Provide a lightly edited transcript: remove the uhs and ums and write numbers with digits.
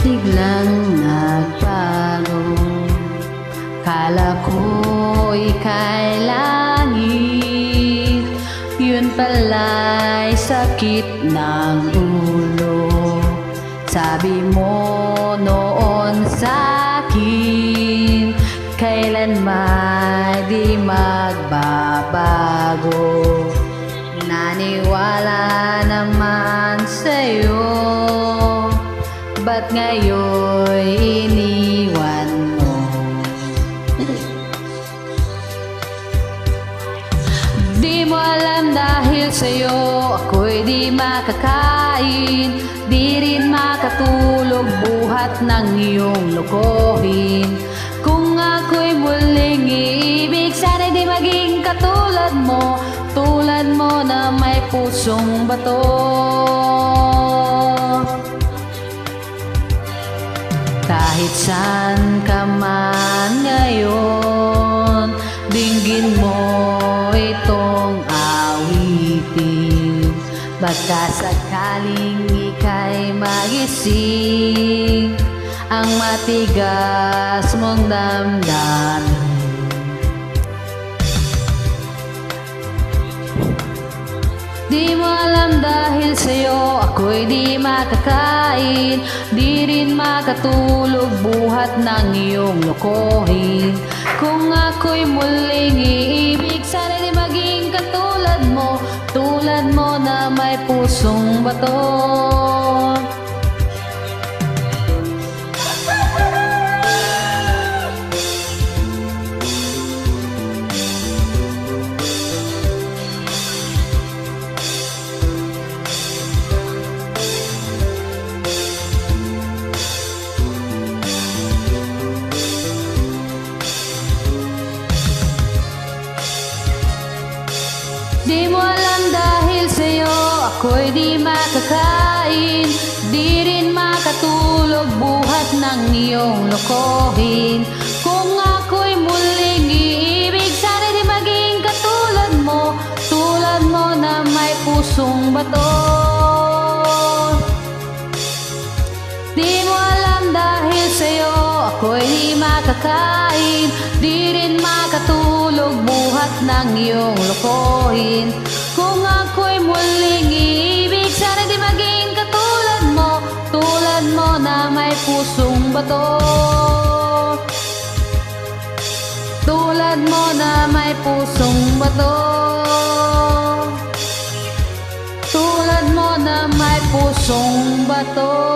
biglang nagbago. Kala ko ika'y langit, yun pala'y sakit ng ulo. Sabi mo noon sa'kin, kailanman di magbabago. Naniwala naman sa'yo, ba't ngayon iniwan mo? Di mo alam dahil sa'yo ako'y di makakain, di rin makatulog buhat ng iyong lokohin. Kung ako'y muling iibig, sana'y di maging katulad mo, tulad mo na may pusong bato. Kahit saan ka man ngayon, dinggin mo itong awitin. Baka sakaling ika'y magising ang matigas mong damdamin. Di mo alam dahil sa'yo ako'y di makakain, di rin makatulog buhat ng iyong lokohin. Kung ako'y muling iibig, sana di maging katulad mo, tulad mo na may pusong bato. Di mo alam dahil sa'yo ako'y di makakain, di rin makatulog buhat ng iyong lokohin. Kung ako'y muling iibig, sana di maging katulad mo, tulad mo na may pusong bato. Di mo alam dahil sa'yo ako'y di makakain, di rin makatulog buhat ng iyong lokohin. Kung ako'y muling iibig, sana di maging katulad mo, tulad mo na may pusong bato. Tulad mo na may pusong bato. Tulad mo na may pusong bato.